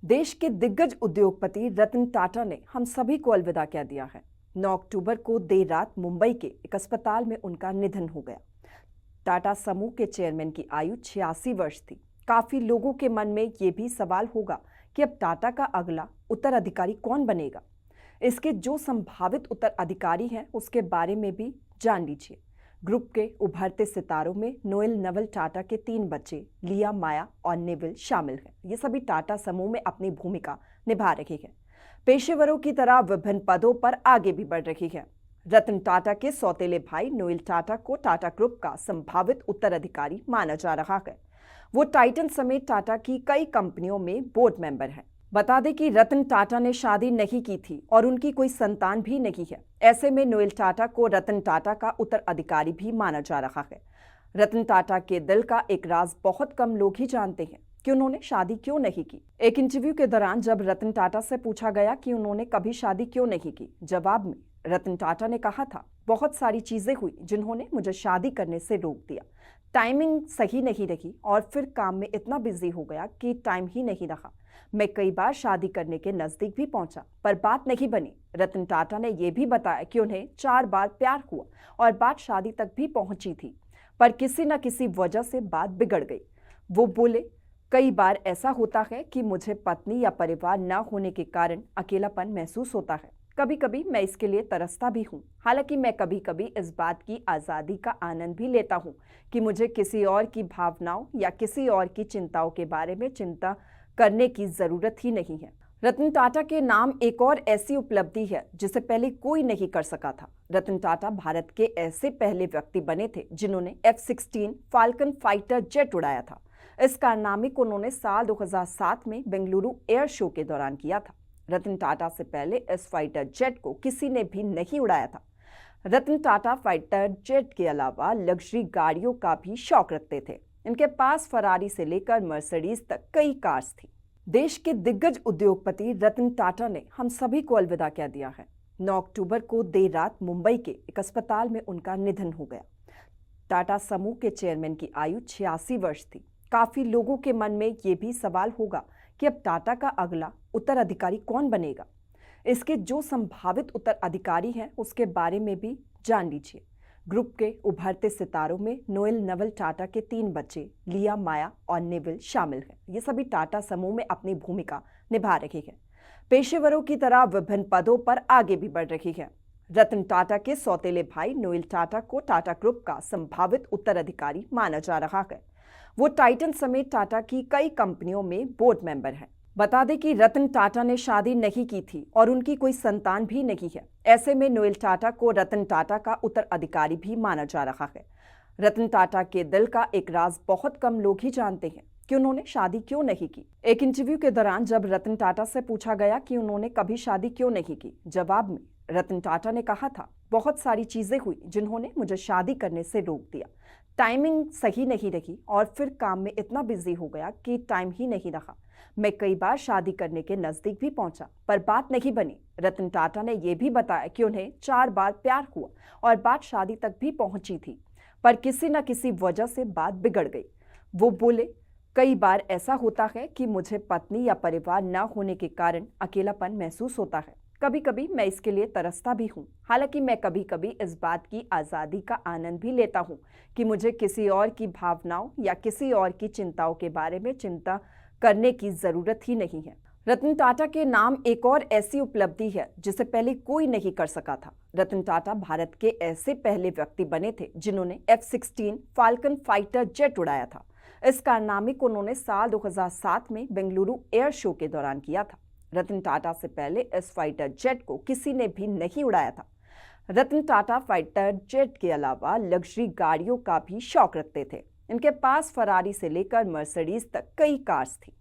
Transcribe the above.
देश के दिग्गज उद्योगपति रतन टाटा ने हम सभी को अलविदा कह दिया है। 9 अक्टूबर को देर रात मुंबई के एक अस्पताल में उनका निधन हो गया। टाटा समूह के चेयरमैन की आयु 86 वर्ष थी। काफी लोगों के मन में ये भी सवाल होगा कि अब टाटा का अगला उत्तराधिकारी कौन बनेगा। इसके जो संभावित उत्तराधिकारी हैं उसके बारे में भी जान लीजिए। ग्रुप के उभरते सितारों में नोएल नवल टाटा के 3 बच्चे लिया, माया और नेविल शामिल हैं। ये सभी टाटा समूह में अपनी भूमिका निभा रही हैं। पेशेवरों की तरह विभिन्न पदों पर आगे भी बढ़ रही है। रतन टाटा के सौतेले भाई नोएल टाटा को टाटा ग्रुप का संभावित उत्तराधिकारी माना जा रहा है। वो टाइटन समेत टाटा की कई कंपनियों में बोर्ड मेंबर हैं। बता दें कि रतन टाटा ने शादी नहीं की थी और उनकी कोई संतान भी नहीं है। ऐसे में नोएल टाटा को रतन टाटा का उत्तराधिकारी भी माना जा रहा है। रतन टाटा के दिल का एक राज बहुत कम लोग ही जानते हैं कि उन्होंने शादी क्यों नहीं की। एक इंटरव्यू के दौरान जब रतन टाटा से पूछा गया कि उन्होंने कभी शादी क्यों नहीं की, जवाब में रतन टाटा ने कहा था, बहुत सारी चीजें हुई जिन्होंने मुझे शादी करने से रोक दिया। टाइमिंग सही नहीं रही और फिर काम में इतना बिजी हो गया कि टाइम ही नहीं रहा। मैं कई बार शादी करने के नजदीक भी पहुंचा पर बात नहीं बनी। रतन टाटा ने यह भी बताया कि उन्हें 4 बार प्यार हुआ और बात शादी तक भी पहुंची थी, पर किसी न किसी वजह से बात बिगड़ गई। वो बोले, कई बार ऐसा होता है कि मुझे पत्नी या परिवार न होने के कारण अकेलापन महसूस होता है। कभी कभी मैं इसके लिए तरसता भी हूँ। हालांकि मैं कभी कभी इस बात की आज़ादी का आनंद भी लेता हूँ कि मुझे किसी और की भावनाओं या किसी और की चिंताओं के बारे में चिंता करने की जरूरत ही नहीं है। रतन टाटा के नाम एक और ऐसी उपलब्धि है जिसे पहले कोई नहीं कर सका था। रतन टाटा भारत के ऐसे पहले व्यक्ति बने थे जिन्होंने F-16 फाल्कन फाइटर जेट उड़ाया था। इस कारनामे को उन्होंने साल 2007 में बेंगलुरु एयर शो के दौरान किया था। रतन टाटा से पहले इस फाइटर जेट को किसी ने भी नहीं उड़ाया था। रतन टाटा फाइटर जेट के अलावा लग्जरी गाड़ियों का भी शौक रखते थे। इनके पास फरारी से लेकर मर्सिडीज तक कई कार्स थी। देश के दिग्गज उद्योगपति रतन टाटा ने हम सभी को अलविदा कह दिया है। 9 अक्टूबर को देर रात मुंबई के एक अस्पताल में उनका निधन हो गया। टाटा समूह के चेयरमैन की आयु 86 वर्ष थी। काफी लोगों के मन में ये भी सवाल होगा कि अब टाटा का अगला उत्तराधिकारी कौन बनेगा। इसके जो संभावित उत्तराधिकारी हैं उसके बारे में भी जान लीजिए। ग्रुप के उभरते सितारों में नोएल नवल टाटा के 3 बच्चे लिया, माया और नेविल शामिल हैं। ये सभी टाटा समूह में अपनी भूमिका निभा रही हैं। पेशेवरों की तरह विभिन्न पदों पर आगे भी बढ़ रही है। रतन टाटा के सौतेले भाई नोएल टाटा को टाटा ग्रुप का संभावित उत्तराधिकारी माना जा रहा है। वो टाइटन समेत टाटा की कई कंपनियों में बोर्ड मेंबर हैं। बता दें कि रतन टाटा ने शादी नहीं की थी और उनकी कोई संतान भी नहीं है। ऐसे में नोएल टाटा को रतन टाटा का उत्तराधिकारी भी माना जा रहा है। रतन टाटा के दिल का एक राज बहुत कम लोग ही जानते हैं कि उन्होंने शादी क्यों नहीं की। एक इंटरव्यू के दौरान जब रतन टाटा से पूछा गया कि उन्होंने कभी शादी क्यों नहीं की, जवाब में रतन टाटा ने कहा था, बहुत सारी चीजें हुई जिन्होंने मुझे शादी करने से रोक दिया। टाइमिंग सही नहीं रही और फिर काम में इतना बिजी हो गया कि टाइम ही नहीं रहा। मैं कई बार शादी करने के नजदीक भी पहुंचा पर बात नहीं बनी। रतन टाटा ने यह भी बताया कि उन्हें 4 बार प्यार हुआ और बात शादी तक भी पहुंची थी, पर किसी न किसी वजह से बात बिगड़ गई। वो बोले, कई बार ऐसा होता है कि मुझे पत्नी या परिवार न होने के कारण अकेलापन महसूस होता है। कभी कभी मैं इसके लिए तरसता भी हूँ। हालांकि मैं कभी कभी इस बात की आज़ादी का आनंद भी लेता हूँ कि मुझे किसी और की भावनाओं या किसी और की चिंताओं के बारे में चिंता करने की जरूरत ही नहीं है। रतन टाटा के नाम एक और ऐसी उपलब्धि है जिसे पहले कोई नहीं कर सका था। रतन टाटा भारत के ऐसे पहले व्यक्ति बने थे जिन्होंने F-16 फाल्कन फाइटर जेट उड़ाया था। इस कारनामे को उन्होंने साल 2007 में बेंगलुरु एयर शो के दौरान किया था। रतन टाटा से पहले इस फाइटर जेट को किसी ने भी नहीं उड़ाया था। रतन टाटा फाइटर जेट के अलावा लग्जरी गाड़ियों का भी शौक रखते थे। इनके पास फरारी से लेकर मर्सिडीज तक कई कार्स थी।